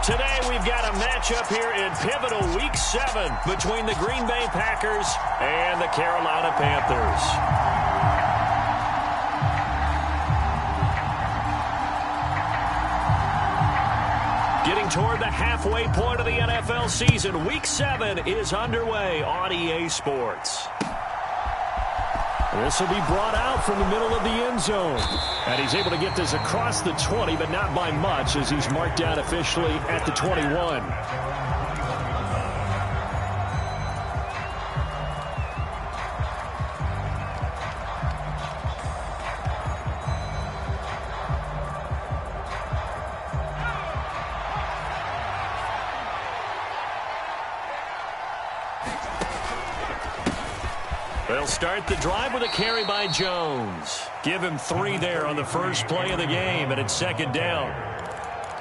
Today we've got a matchup here in pivotal Week 7 between the Green Bay Packers and the Carolina Panthers. Getting toward the halfway point of the NFL season, Week 7 is underway on EA Sports. This will be brought out from the middle of the end zone. And he's able to get this across the 20, but not by much as he's marked down officially at the 21. They'll start the drive with a carry by Jones. Give him 3 there on the first play of the game, and it's second down.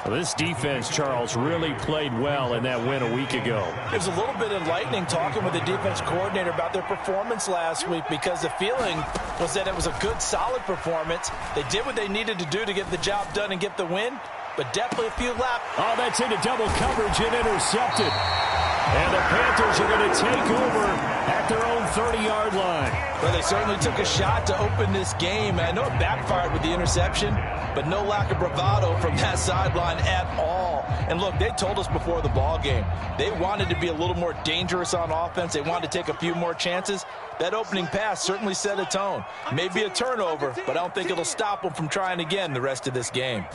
Well, this defense, Charles, really played well in that win a week ago. It was a little bit enlightening talking with the defense coordinator about their performance last week because the feeling was that it was a good, solid performance. They did what they needed to do to get the job done and get the win, but definitely a few laps. Oh, that's into double coverage and intercepted. And the Panthers are going to take over at their own 30-yard line. Well, they certainly took a shot to open this game. I know it backfired with the interception, but no lack of bravado from that sideline at all. And look, they told us before the ball game, they wanted to be a little more dangerous on offense. They wanted to take a few more chances. That opening pass certainly set a tone. Maybe a turnover, but I don't think it'll stop them from trying again the rest of this game.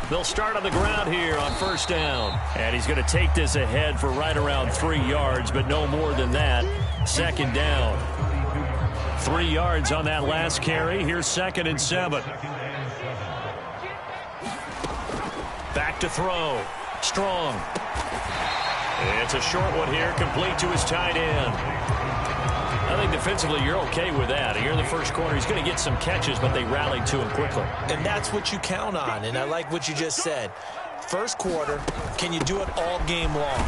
They'll start on the ground here on first down. And he's going to take this ahead for right around 3 yards, but no more than that. Second down. 3 yards on that last carry. Here's 2nd and 7. Back to throw. Strong. It's a short one here, complete to his tight end. I think defensively you're okay with that. Here in the first quarter, he's going to get some catches, but they rallied to him quickly. And that's what you count on, and I like what you just said. First quarter, can you do it all game long?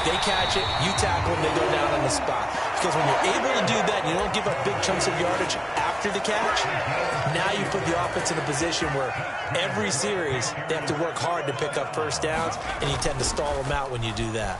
They catch it, you tackle them, they go down on the spot. Because when you're able to do that, and you don't give up big chunks of yardage after the catch, now you put the offense in a position where every series they have to work hard to pick up first downs, and you tend to stall them out when you do that.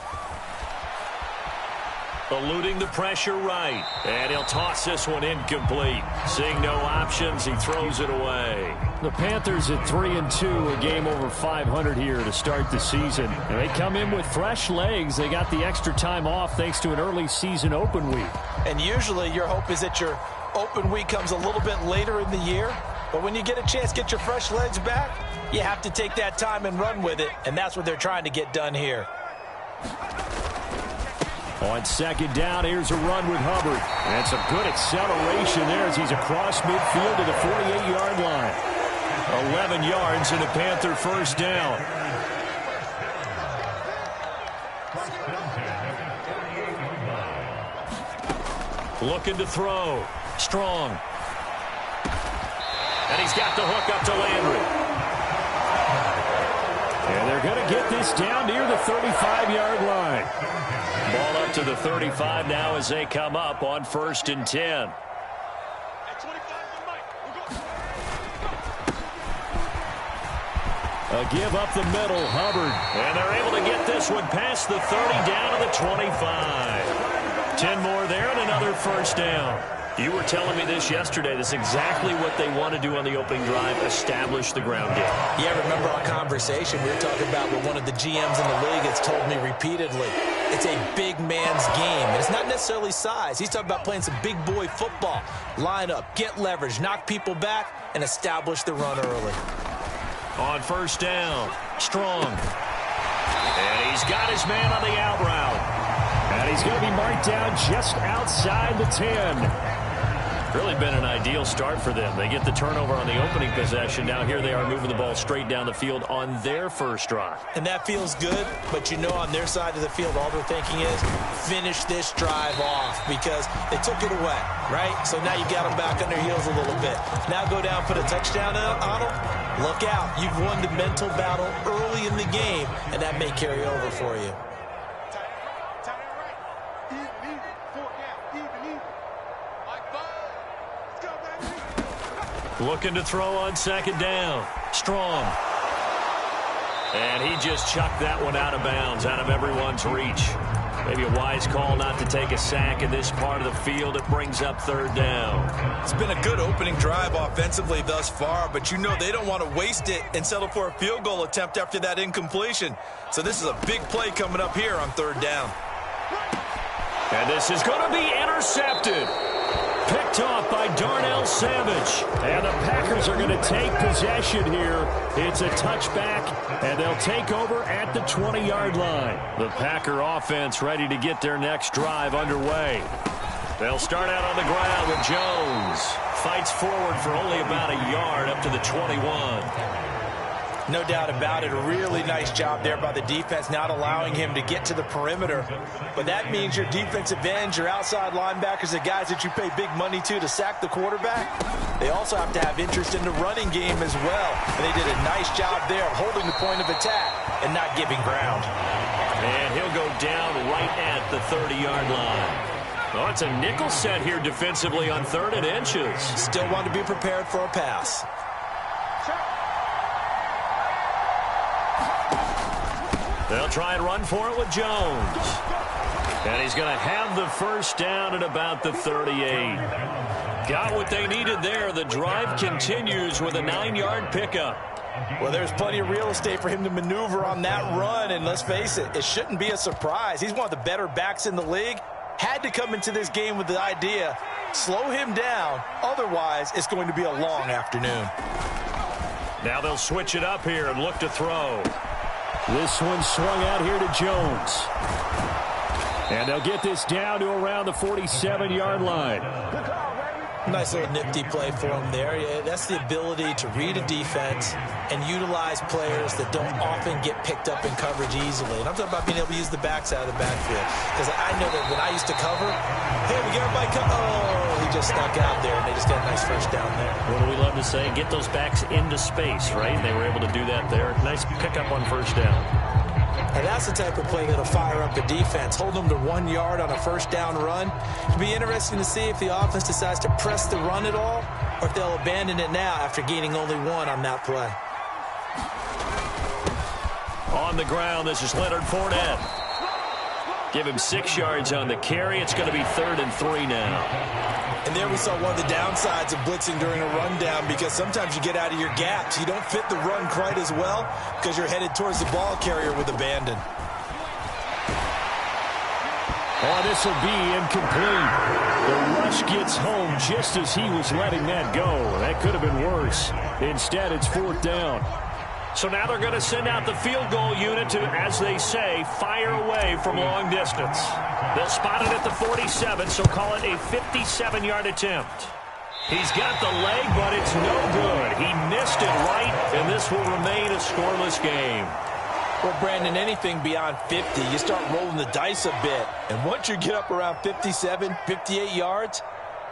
Eluding the pressure right. And he'll toss this one incomplete. Seeing no options, he throws it away. The Panthers at 3-2, a game over 500 here to start the season. And they come in with fresh legs. They got the extra time off thanks to an early season open week. And usually your hope is that your open week comes a little bit later in the year. But when you get a chance to get your fresh legs back, you have to take that time and run with it. And that's what they're trying to get done here. On second down, here's a run with Hubbard. And some good acceleration there as he's across midfield to the 48-yard line. 11 yards and a Panther first down. Looking to throw. Strong. And he's got the hook up to Landry. And they're going to get this down near the 35-yard line. Ball up to the 35 now as they come up on 1st and 10. A give up the middle, Hubbard. And they're able to get this one past the 30 down to the 25. 10 more there and another first down. You were telling me this yesterday. That's exactly what they want to do on the opening drive, establish the ground game. Yeah, remember our conversation we were talking about with one of the GMs in the league has told me repeatedly. It's a big man's game. And it's not necessarily size. He's talking about playing some big boy football. Line up, get leverage, knock people back, and establish the run early. On first down, Strong. And he's got his man on the out route. And he's going to be marked down just outside the 10. Really been an ideal start for them. They get the turnover on the opening possession. Now here they are moving the ball straight down the field on their first drive. And that feels good, but you know on their side of the field all they're thinking is finish this drive off because they took it away, right? So now you got them back on their heels a little bit. Now go down, put a touchdown on them. Look out. You've won the mental battle early in the game, and that may carry over for you. Looking to throw on second down. Strong. And he just chucked that one out of bounds, out of everyone's reach. Maybe a wise call not to take a sack in this part of the field. It brings up third down. It's been a good opening drive offensively thus far, but you know they don't want to waste it and settle for a field goal attempt after that incompletion. So this is a big play coming up here on third down. And this is going to be intercepted. Picked off by Darnell Savage. And the Packers are going to take possession here. It's a touchback, and they'll take over at the 20-yard line. The Packer offense ready to get their next drive underway. They'll start out on the ground with Jones. Fights forward for only about a yard up to the 21. No doubt about it. A really nice job there by the defense, not allowing him to get to the perimeter. But that means your defensive ends, your outside linebackers, the guys that you pay big money to sack the quarterback, they also have to have interest in the running game as well. And they did a nice job there of holding the point of attack and not giving ground. And he'll go down right at the 30-yard line. Oh, it's a nickel set here defensively on 3rd and inches. Still want to be prepared for a pass. They'll try and run for it with Jones. And he's going to have the first down at about the 38. Got what they needed there. The drive continues with a 9-yard pickup. Well, there's plenty of real estate for him to maneuver on that run. And let's face it, it shouldn't be a surprise. He's one of the better backs in the league. Had to come into this game with the idea, slow him down. Otherwise, it's going to be a long afternoon. Now they'll switch it up here and look to throw. This one swung out here to Jones. And they'll get this down to around the 47-yard line. Nice little nifty play for him there. Yeah, that's the ability to read a defense and utilize players that don't often get picked up in coverage easily. And I'm talking about being able to use the backside of the backfield. Because I know that when I used to cover, hey, we got everybody cover. Oh, he just snuck out there, and they just got a nice first down there. What do we love to say? Get those backs into space, right? And they were able to do that there. Nice pickup on first down. And that's the type of play that'll fire up the defense. Hold them to 1 yard on a first down run. It'll be interesting to see if the offense decides to press the run at all or if they'll abandon it now after gaining only 1 on that play. On the ground, this is Leonard Fournette. Give him 6 yards on the carry. It's going to be 3rd and 3 now. And there we saw one of the downsides of blitzing during a rundown, because sometimes you get out of your gaps. You don't fit the run quite as well because you're headed towards the ball carrier with abandon. Oh, this will be incomplete. The rush gets home just as he was letting that go. That could have been worse. Instead, it's 4th down. So now they're going to send out the field goal unit to, as they say, fire away from long distance. They'll spot it at the 47, so call it a 57-yard attempt. He's got the leg, but it's no good. He missed it right, and this will remain a scoreless game. Well, Brandon, anything beyond 50, you start rolling the dice a bit. And once you get up around 57, 58 yards,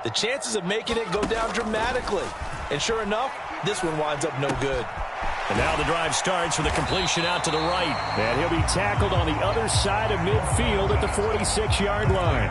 the chances of making it go down dramatically. And sure enough, this one winds up no good. And now the drive starts with a completion out to the right. And he'll be tackled on the other side of midfield at the 46-yard line.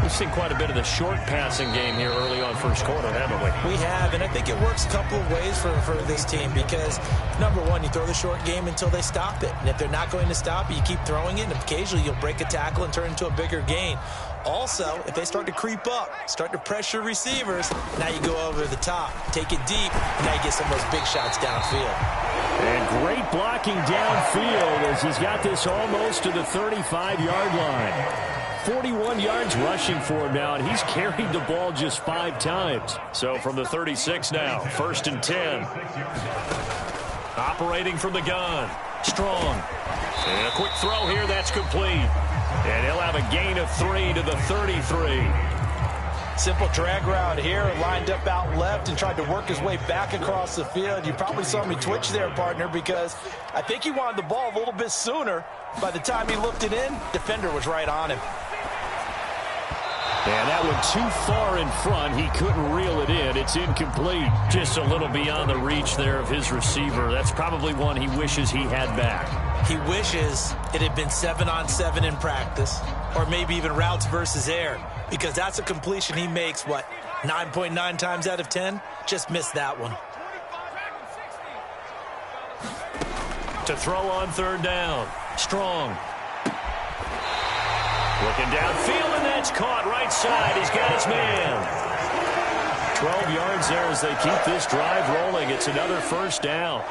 We've seen quite a bit of the short passing game here early on first quarter, haven't we? We have, and I think it works a couple of ways for this team because, number one, you throw the short game until they stop it. And if they're not going to stop it, you keep throwing it, and occasionally you'll break a tackle and turn into a bigger gain. Also, if they start to creep up, start to pressure receivers, now you go over the top, take it deep, and now you get some of those big shots downfield. And great blocking downfield as he's got this almost to the 35-yard line. 41 yards rushing for him now, and he's carried the ball just 5 times. So from the 36 now, 1st and 10. Operating from the gun. Strong. And a quick throw here, that's complete. And he'll have a gain of 3 to the 33. Simple drag route here, lined up out left and tried to work his way back across the field. You probably saw me twitch there, partner, because I think he wanted the ball a little bit sooner. By the time he looked it in, defender was right on him. And that one too far in front. He couldn't reel it in. It's incomplete. Just a little beyond the reach there of his receiver. That's probably one he wishes he had back. He wishes it had been 7-on-7 in practice, or maybe even routes versus air, because that's a completion he makes, 9.9 times out of 10? Just missed that one. To throw on third down. Strong. Looking downfield, and that's caught right side. He's got his man. 12 yards there as they keep this drive rolling. It's another first down.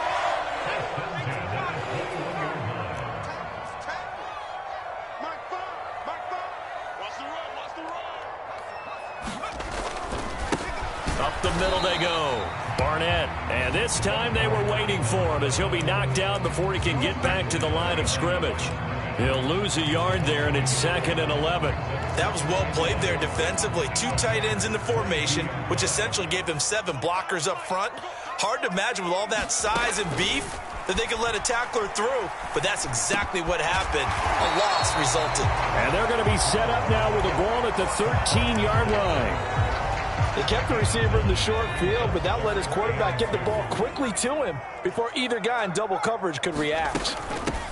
Up the middle they go. Barnett, and this time they were waiting for him as he'll be knocked down before he can get back to the line of scrimmage. He'll lose a yard there, and it's 2nd and 11. That was well played there defensively. 2 tight ends in the formation, which essentially gave them 7 blockers up front. Hard to imagine with all that size and beef that they could let a tackler through, but that's exactly what happened. A loss resulted. And they're going to be set up now with the ball at the 13-yard line. They kept the receiver in the short field, but that let his quarterback get the ball quickly to him before either guy in double coverage could react.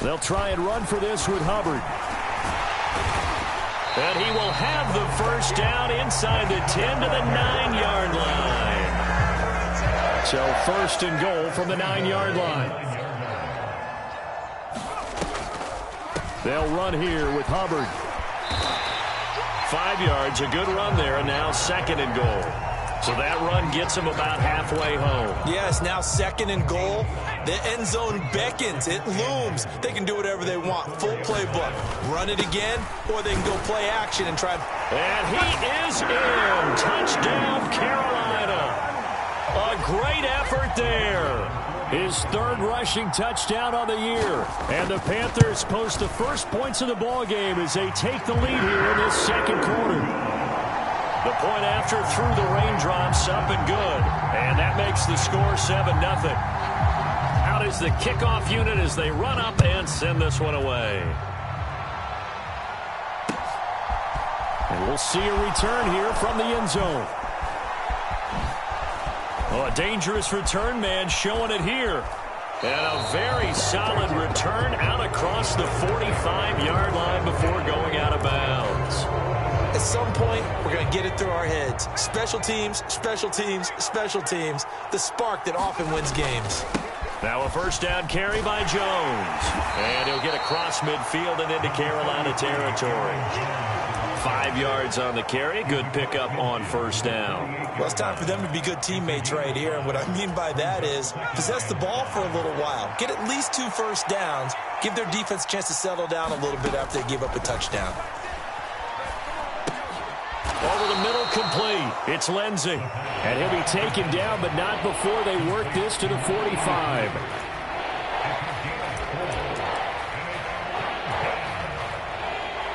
They'll try and run for this with Hubbard. And he will have the first down inside the 10 to the 9-yard line. So 1st and goal from the 9-yard line. They'll run here with Hubbard. 5 yards, a good run there, and now 2nd and goal. So that run gets them about halfway home. Yes, now 2nd and goal. The end zone beckons. It looms. They can do whatever they want. Full playbook. Run it again, or they can go play action and try. And he is in. Touchdown, Carolina. A great effort there. His 3rd rushing touchdown on the year. And the Panthers post the first points of the ball game as they take the lead here in this 2nd quarter. The point after through the raindrops up and good. And that makes the score 7-0. Out is the kickoff unit as they run up and send this one away. And we'll see a return here from the end zone. Oh, a dangerous return man showing it here. And a very solid return out across the 45-yard line before going out of bounds. At some point, we're going to get it through our heads. Special teams, special teams, special teams. The spark that often wins games. Now a first down carry by Jones. And he'll get across midfield and into Carolina territory. 5 yards on the carry. Good pickup on first down. Well, it's time for them to be good teammates right here. And what I mean by that is possess the ball for a little while. Get at least 2 first downs. Give their defense a chance to settle down a little bit after they give up a touchdown. Over the middle, complete. It's Lindsey. And he'll be taken down, but not before they work this to the 45.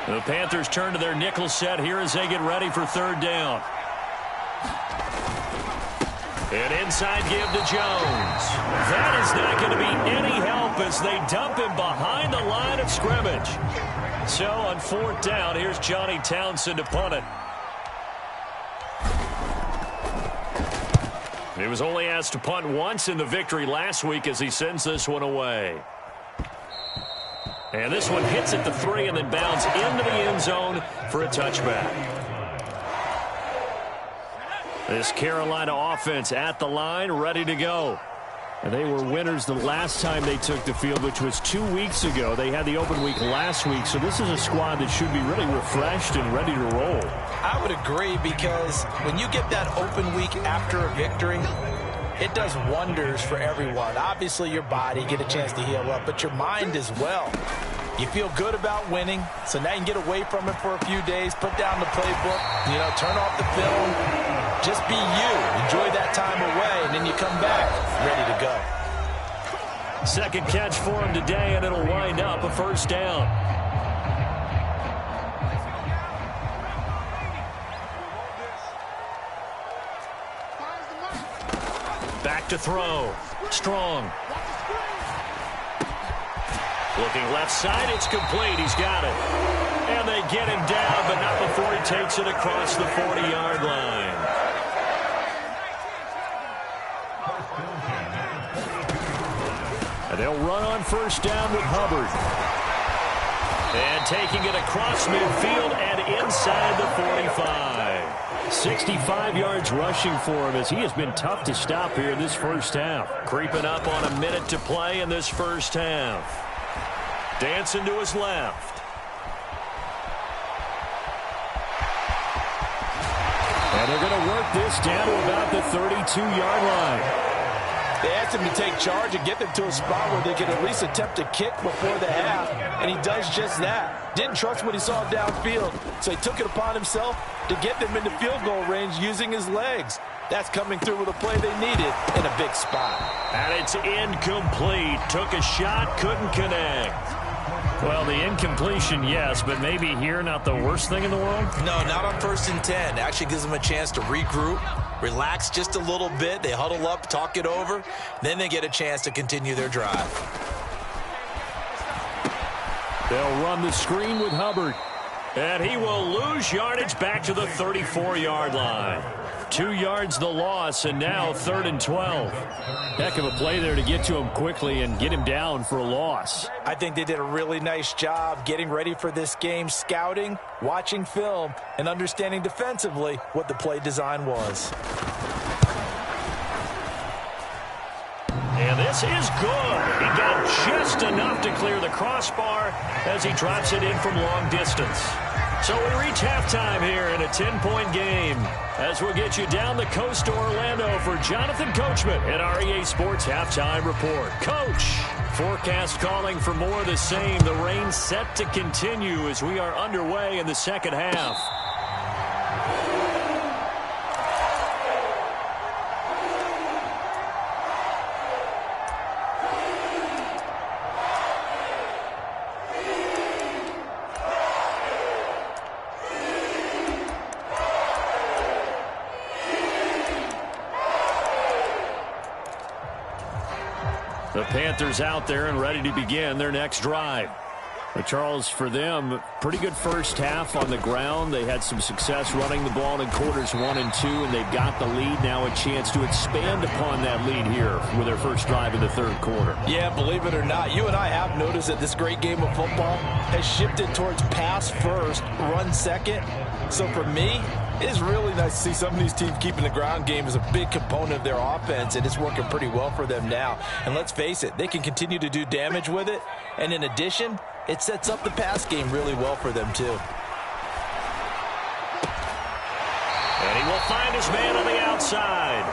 The Panthers turn to their nickel set here as they get ready for 3rd down. And inside give to Jones. That is not going to be any help as they dump him behind the line of scrimmage. So on 4th down, here's Johnny Townsend to punt it. He was only asked to punt once in the victory last week as he sends this one away. And this one hits at the 3 and then bounds into the end zone for a touchback. This Carolina offense at the line, ready to go. And they were winners the last time they took the field, which was 2 weeks ago. They had the open week last week, so this is a squad that should be really refreshed and ready to roll. I would agree, because when you get that open week after a victory, it does wonders for everyone. Obviously, your body get a chance to heal up, but your mind as well. You feel good about winning, so now you can get away from it for a few days, put down the playbook, turn off the film. Just be you. Enjoy that time away, and then you come back ready to go. 2nd catch for him today, and it'll wind up a first down. Back to throw. Strong. Looking left side, it's complete. He's got it. And they get him down, but not before he takes it across the 40-yard line. And they'll run on first down with Hubbard. And taking it across midfield and inside the 45. 65 yards rushing for him as he has been tough to stop here in this first half. Creeping up on a minute to play in this first half. Dancing to his left. And they're going to work this down to about the 32-yard line. They asked him to take charge and get them to a spot where they could at least attempt a kick before the half, and he does just that. Didn't trust what he saw downfield, so he took it upon himself to get them into field goal range using his legs. That's coming through with a play they needed in a big spot. And it's incomplete. Took a shot, couldn't connect. Well, the incompletion, yes, but maybe here not the worst thing in the world? No, not on 1st and 10. Actually gives them a chance to regroup, relax just a little bit. They huddle up, talk it over. Then they get a chance to continue their drive. They'll run the screen with Hubbard. And he will lose yardage back to the 34-yard line. 2 yards the loss, and now 3rd and 12. Heck of a play there to get to him quickly and get him down for a loss. I think they did a really nice job getting ready for this game, scouting, watching film, and understanding defensively what the play design was. And this is good. He got just enough to clear the crossbar as he drops it in from long distance. So we reach halftime here in a 10-point game as we'll get you down the coast to Orlando for Jonathan Coachman at our EA Sports Halftime Report. Coach, forecast calling for more of the same. The rain set to continue as we are underway in the second half. The Panthers out there and ready to begin their next drive. But Charles, for them, pretty good first half on the ground. They had some success running the ball in quarters 1 and 2, and they've got the lead. Now a chance to expand upon that lead here with their first drive in the third quarter. Yeah, believe it or not, you and I have noticed that this great game of football has shifted towards pass first, run second. So for me, it is really nice to see some of these teams keeping the ground game as a big component of their offense, and it's working pretty well for them now. And let's face it, they can continue to do damage with it. And in addition, it sets up the pass game really well for them, too. And he will find his man on the outside.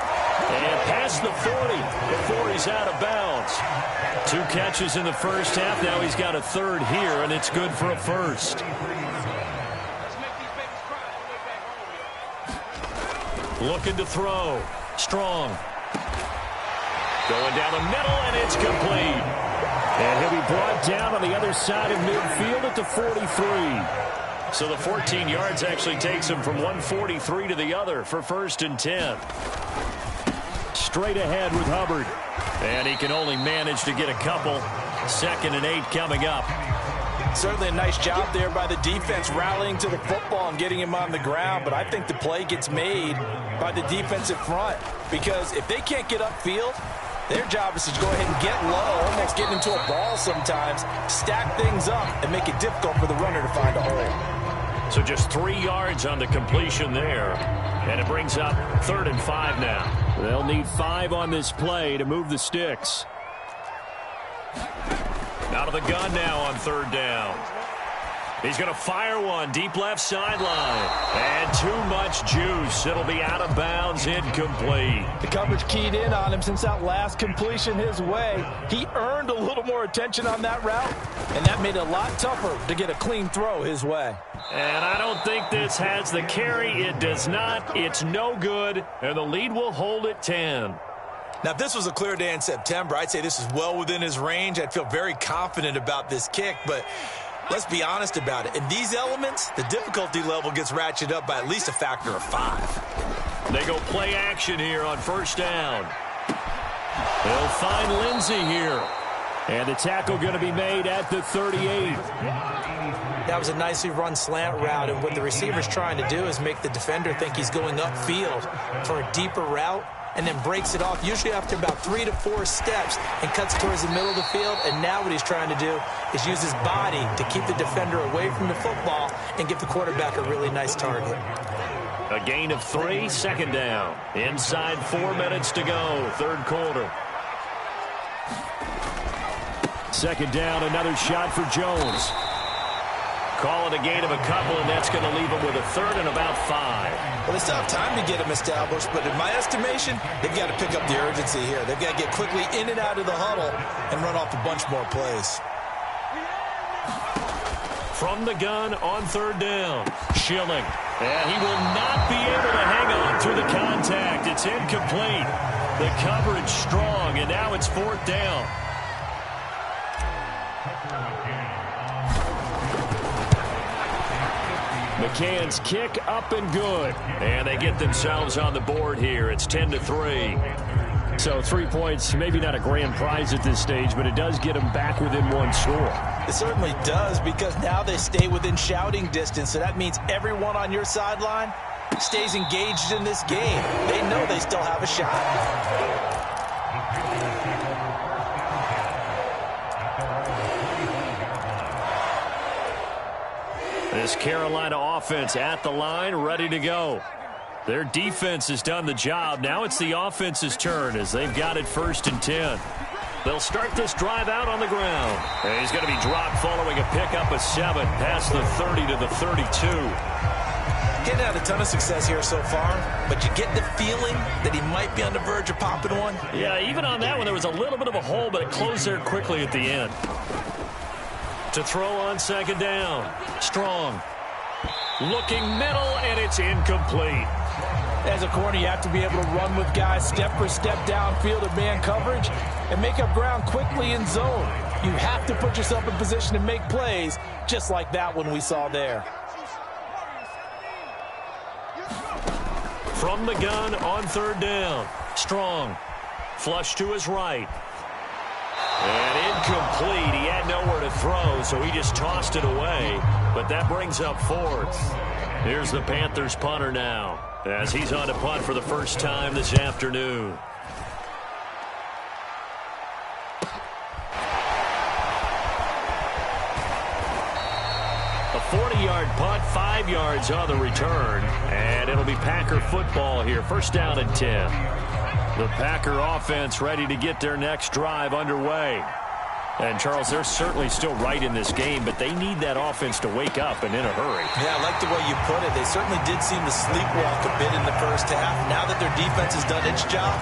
And past the 40 before he's out of bounds. 2 catches in the first half. Now he's got a third here, and it's good for a first. Looking to throw. Strong. Going down the middle, and it's complete. And he'll be brought down on the other side of midfield at the 43. So the 14 yards actually takes him from 143 to the other for 1st and 10. Straight ahead with Hubbard. And he can only manage to get a couple. 2nd and 8 coming up. Certainly a nice job there by the defense rallying to the football and getting him on the ground, but I think the play gets made by the defensive front because if they can't get upfield, their job is to go ahead and get low, almost get into a ball sometimes, stack things up, and make it difficult for the runner to find a hole. So just 3 yards on the completion there, and it brings up 3rd and 5 now. They'll need 5 on this play to move the sticks. Out of the gun now on 3rd down. He's going to fire one deep left sideline. And too much juice. It'll be out of bounds, incomplete. The coverage keyed in on him since that last completion his way. He earned a little more attention on that route, and that made it a lot tougher to get a clean throw his way. And I don't think this has the carry. It does not. It's no good, and the lead will hold at 10. Now, if this was a clear day in September, I'd say this is well within his range. I'd feel very confident about this kick, but let's be honest about it. In these elements, the difficulty level gets ratcheted up by at least a factor of 5. They go play action here on 1st down. They'll find Lindsey here. And the tackle going to be made at the 38. That was a nicely run slant route, and what the receiver's trying to do is make the defender think he's going upfield for a deeper route. and then breaks it off, usually after about 3 to 4 steps, and cuts towards the middle of the field. And now what he's trying to do is use his body to keep the defender away from the football and give the quarterback a really nice target. A gain of 3, second down. Inside 4 minutes to go, third quarter. Second down, another shot for Jones. Call it a gain of a couple, and that's going to leave him with a third and about 5. Well, they still have time to get him established, but in my estimation, they've got to pick up the urgency here. They've got to get quickly in and out of the huddle and run off a bunch more plays. From the gun on third down, Schilling. And he will not be able to hang on through the contact. It's incomplete. The coverage strong, and now it's fourth down. McCann's kick up and good. And they get themselves on the board here. It's 10-3. So 3 points, maybe not a grand prize at this stage, but it does get them back within one score. It certainly does, because now they stay within shouting distance. So that means everyone on your sideline stays engaged in this game. They know they still have a shot. This Carolina offense at the line, ready to go. Their defense has done the job. Now it's the offense's turn as they've got it 1st and 10. They'll start this drive out on the ground. And he's going to be dropped following a pickup of 7 past the 30 to the 32. Getting had a ton of success here so far, but you get the feeling that he might be on the verge of popping one. Yeah, even on that one, there was a little bit of a hole, but it closed there quickly at the end. To throw on second down. Strong. Looking middle, and it's incomplete. As a corner, you have to be able to run with guys step for step downfield in man coverage and make up ground quickly in zone. You have to put yourself in position to make plays, just like that one we saw there. From the gun on third down. Strong. Flush to his right. And incomplete. He had nowhere to throw, so he just tossed it away. But that brings up 4th. Here's the Panthers punter now, as he's on to punt for the first time this afternoon. A 40-yard punt, 5 yards on the return. And it'll be Packer football here. First down and 10. The Packer offense ready to get their next drive underway. And, Charles, they're certainly still right in this game, but they need that offense to wake up and in a hurry. Yeah, I like the way you put it. They certainly did seem to sleepwalk a bit in the first half. Now that their defense has done its job,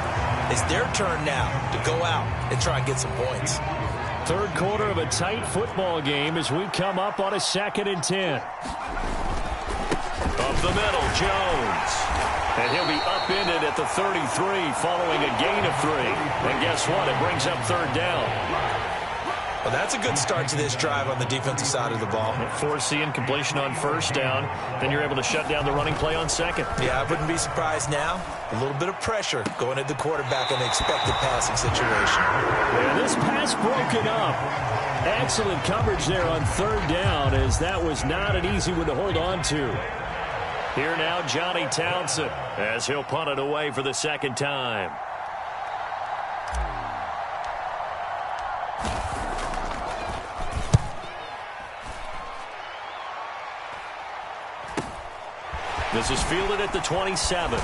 it's their turn now to go out and try and get some points. Third quarter of a tight football game as we come up on a 2nd and 10. Up the middle, Jones. And he'll be upended at the 33 following a gain of 3. And guess what? It brings up third down. Well, that's a good start to this drive on the defensive side of the ball. Force the incompletion on first down. Then you're able to shut down the running play on second. Yeah, I wouldn't be surprised now. A little bit of pressure going at the quarterback in the expected passing situation. And this pass broken up. Excellent coverage there on third down, as that was not an easy one to hold on to. Here now, Johnny Townsend, as he'll punt it away for the second time. This is fielded at the 27. We'll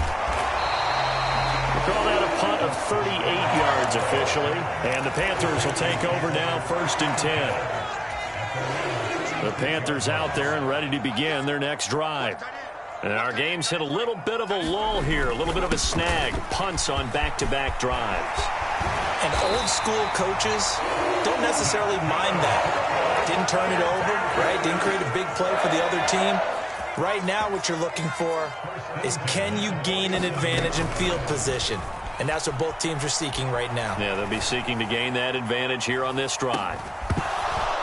call that a punt of 38 yards officially. And the Panthers will take over now, 1st and 10. The Panthers out there and ready to begin their next drive. And our game's hit a little bit of a lull here, a little bit of a snag. Punts on back-to-back drives. And old school coaches don't necessarily mind that. Didn't turn it over, right? Didn't create a big play for the other team. Right now what you're looking for is, can you gain an advantage in field position? And that's what both teams are seeking right now. Yeah, they'll be seeking to gain that advantage here on this drive.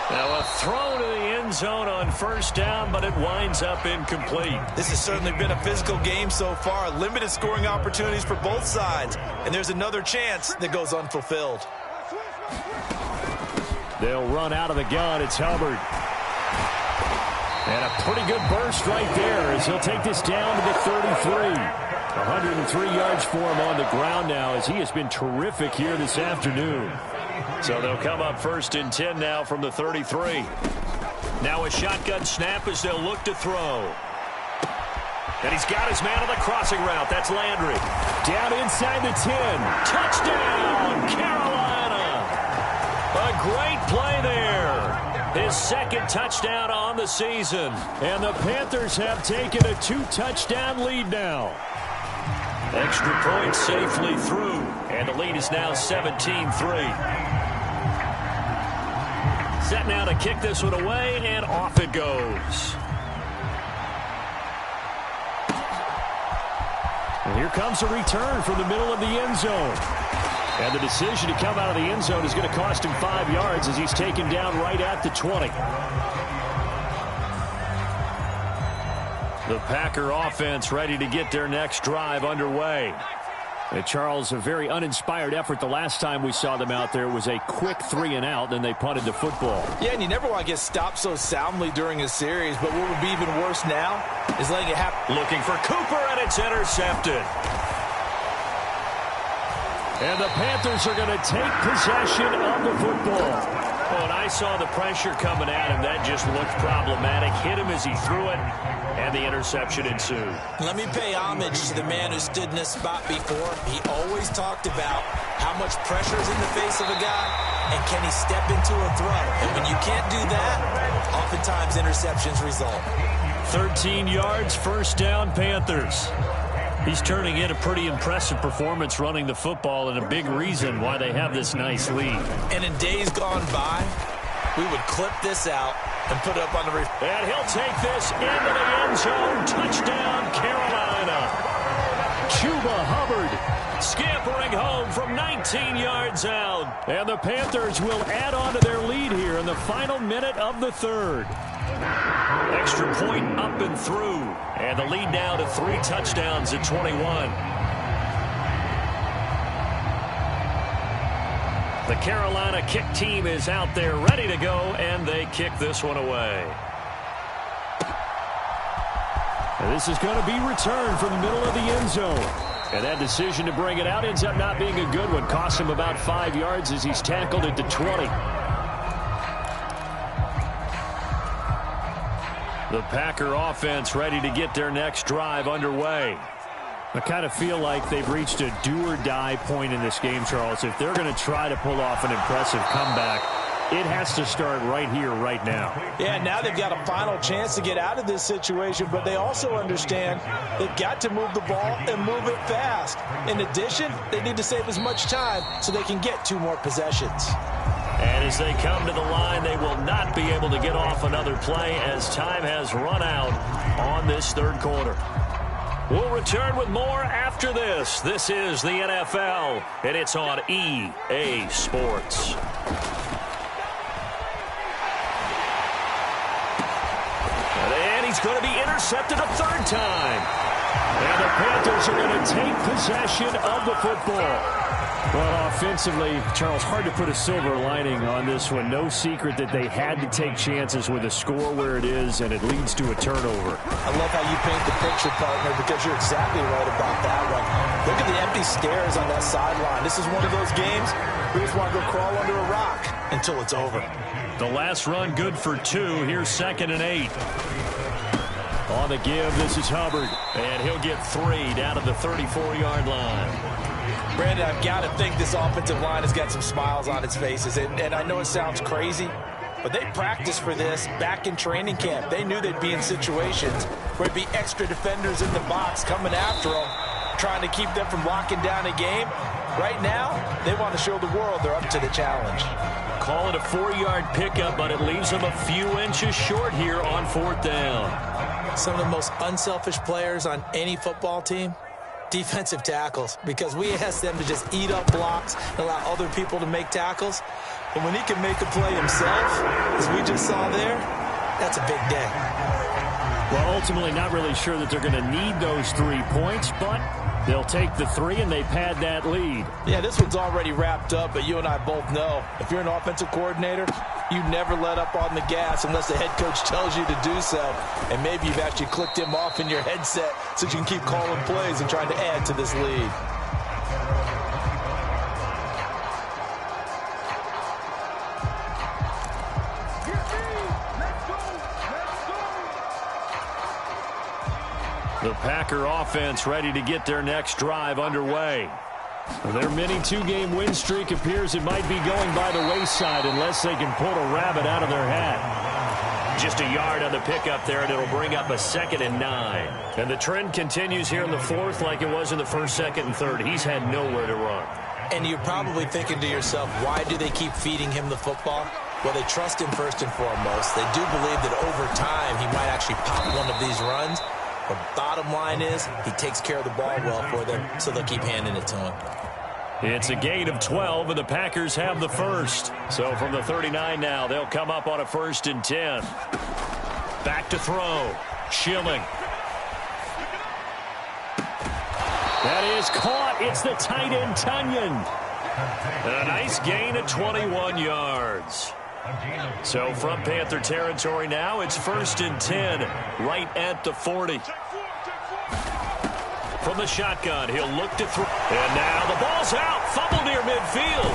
Now a throw to the end zone on first down, but it winds up incomplete. This has certainly been a physical game so far. Limited scoring opportunities for both sides. And there's another chance that goes unfulfilled. They'll run out of the gun. It's Hubbard. And a pretty good burst right there as he'll take this down to the 33. 103 yards for him on the ground now, as he has been terrific here this afternoon. So they'll come up 1st and 10 now from the 33. Now a shotgun snap as they'll look to throw. And he's got his man on the crossing route. That's Landry. Down inside the 10. Touchdown, Carolina. A great play there. His 2nd touchdown on the season. And the Panthers have taken a 2-touchdown lead now. Extra point safely through. And the lead is now 17-3. Set now to kick this one away, and off it goes. And here comes a return from the middle of the end zone. And the decision to come out of the end zone is going to cost him 5 yards as he's taken down right at the 20. The Packer offense ready to get their next drive underway. And Charles, a very uninspired effort the last time we saw them out there. It was a quick 3-and-out, then they punted the football. Yeah, and you never want to get stopped so soundly during a series, but what would be even worse now is letting it happen. Looking for Cooper, and it's intercepted. And the Panthers are going to take possession of the football. Oh, and I saw the pressure coming at him. That just looked problematic. Hit him as he threw it, and the interception ensued. Let me pay homage to the man who stood in this spot before. He always talked about how much pressure is in the face of a guy, and can he step into a throw. And when you can't do that, oftentimes interceptions result. 13 yards, 1st down, Panthers. He's turning in a pretty impressive performance running the football, and a big reason why they have this nice lead. And in days gone by, we would clip this out and put it up on the roof. And he'll take this into the end zone. Touchdown, Carolina. Chuba Hubbard scampering home from 19 yards out. And the Panthers will add on to their lead here in the final minute of the 3rd. Extra point up and through. And the lead now to 3 touchdowns at 21. The Carolina kick team is out there ready to go, and they kick this one away. And this is going to be returned from the middle of the end zone. And that decision to bring it out ends up not being a good one. Costs him about 5 yards as he's tackled at the 20. The Packer offense ready to get their next drive underway. I kind of feel like they've reached a do-or-die point in this game, Charles. If they're going to try to pull off an impressive comeback, it has to start right here, right now. Yeah, now they've got a final chance to get out of this situation, but they also understand they've got to move the ball and move it fast. In addition, they need to save as much time so they can get 2 more possessions. And as they come to the line, they will not be able to get off another play as time has run out on this 3rd quarter. We'll return with more after this. This is the NFL, and it's on EA Sports. And he's going to be intercepted a 3rd time. And the Panthers are going to take possession of the football. Well, offensively, Charles, hard to put a silver lining on this one. No secret that they had to take chances with a score where it is, and it leads to a turnover. I love how you paint the picture, partner, because you're exactly right about that one. Look at the empty stares on that sideline. This is one of those games we just want to go crawl under a rock until it's over. The last run good for 2. Here's 2nd and 8. On the give, this is Hubbard, and he'll get 3 down to the 34-yard line. Brandon, I've got to think this offensive line has got some smiles on its faces. And I know it sounds crazy, but they practiced for this back in training camp. They knew they'd be in situations where it'd be extra defenders in the box coming after them, trying to keep them from locking down a game. Right now, they want to show the world they're up to the challenge. Call it a 4-yard pickup, but it leaves them a few inches short here on 4th down. Some of the most unselfish players on any football team, defensive tackles, because we ask them to just eat up blocks and allow other people to make tackles. But when he can make a play himself, as we just saw there, that's a big day. Well, ultimately not really sure that they're going to need those 3 points, but they'll take the 3 and they've had that lead. Yeah, this one's already wrapped up, but you and I both know if you're an offensive coordinator, you never let up on the gas unless the head coach tells you to do so. And maybe you've actually clicked him off in your headset so you can keep calling plays and trying to add to this lead. The Packer offense ready to get their next drive underway. Their mini 2-game win streak appears it might be going by the wayside unless they can pull a rabbit out of their hat. Just a yard on the pickup there, and it'll bring up a 2nd and 9. And the trend continues here in the 4th like it was in the 1st, 2nd, and 3rd. He's had nowhere to run. And you're probably thinking to yourself, why do they keep feeding him the football? Well, they trust him first and foremost. They do believe that over time he might actually pop one of these runs. The bottom line is he takes care of the ball well for them, so they'll keep handing it to him. It's a gain of 12, and the Packers have the first. So from the 39 now, they'll come up on a 1st and 10. Back to throw. Schilling. That is caught. It's the tight end, Tunyon. A nice gain of 21 yards. So from Panther territory now, it's 1st and 10, right at the 40. From the shotgun, he'll look to throw. And now the ball's out. Fumble near midfield.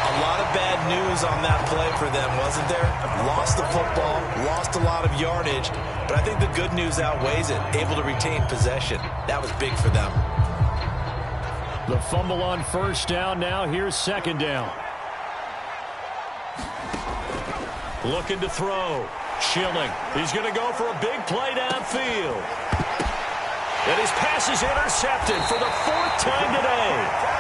A lot of bad news on that play for them, wasn't there? Lost the football, lost a lot of yardage, but I think the good news outweighs it. Able to retain possession. That was big for them. The fumble on 1st down now. Here's 2nd down. Looking to throw. Schilling. He's going to go for a big play downfield. And his pass is intercepted for the 4th time today.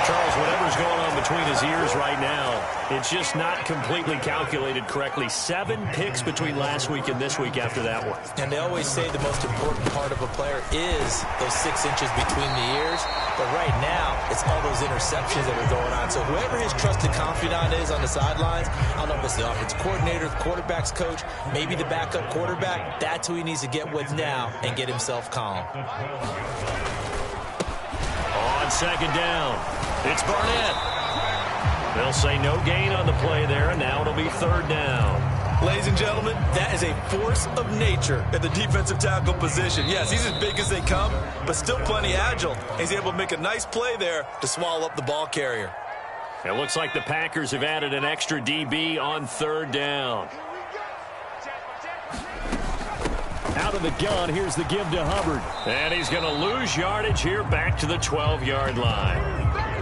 Charles, whatever's going on between his ears right now, it's just not completely calculated correctly. 7 picks between last week and this week after that one. And they always say the most important part of a player is those 6 inches between the ears. But right now, it's all those interceptions that are going on. So whoever his trusted confidant is on the sidelines, I don't know if it's the offensive coordinator, the quarterback's coach, maybe the backup quarterback, that's who he needs to get with now and get himself calm. On 2nd down, it's Barnett. They'll say no gain on the play there, and now it'll be 3rd down. Ladies and gentlemen, that is a force of nature at the defensive tackle position. Yes, he's as big as they come, but still plenty agile. He's able to make a nice play there to swallow up the ball carrier. It looks like the Packers have added an extra DB on 3rd down. Out of the gun, here's the give to Hubbard. And he's going to lose yardage here back to the 12-yard line.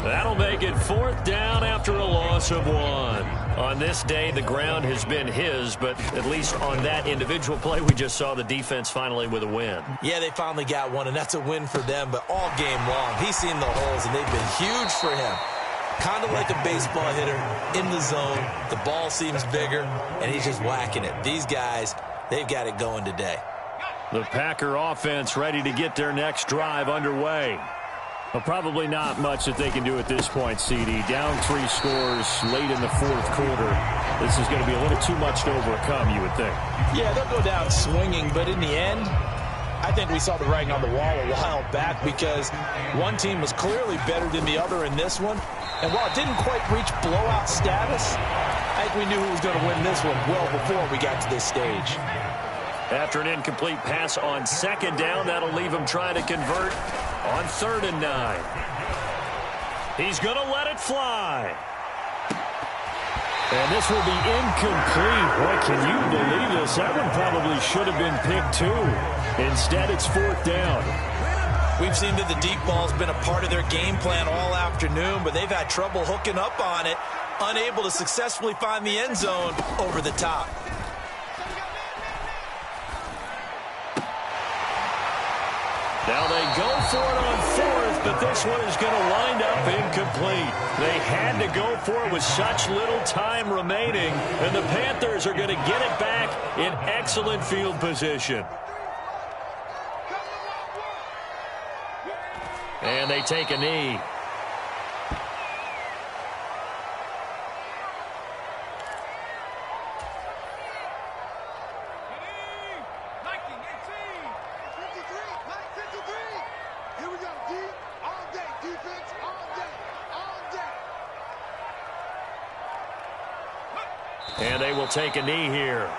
That'll make it 4th down after a loss of 1. On this day, the ground has been his, but at least on that individual play, we just saw the defense finally with a win. Yeah, they finally got one, and that's a win for them, but all game long, he's seen the holes, and they've been huge for him. Kind of like a baseball hitter in the zone. The ball seems bigger, and he's just whacking it. These guys, they've got it going today. The Packer offense ready to get their next drive underway. Well, probably not much that they can do at this point, CD. Down 3 scores late in the 4th quarter. This is going to be a little too much to overcome, you would think. Yeah, they'll go down swinging, but in the end, I think we saw the writing on the wall a while back because one team was clearly better than the other in this one. And while it didn't quite reach blowout status, I think we knew who was going to win this one well before we got to this stage. After an incomplete pass on 2nd down, that'll leave him trying to convert on 3rd and 9. He's going to let it fly. And this will be incomplete. Boy, can you believe this? That one probably should have been picked too. Instead, it's 4th down. We've seen that the deep ball's been a part of their game plan all afternoon, but they've had trouble hooking up on it, unable to successfully find the end zone over the top. Now they go for it on 4th, but this one is going to wind up incomplete. They had to go for it with such little time remaining, and the Panthers are going to get it back in excellent field position. And they take a knee. And they will take a knee here.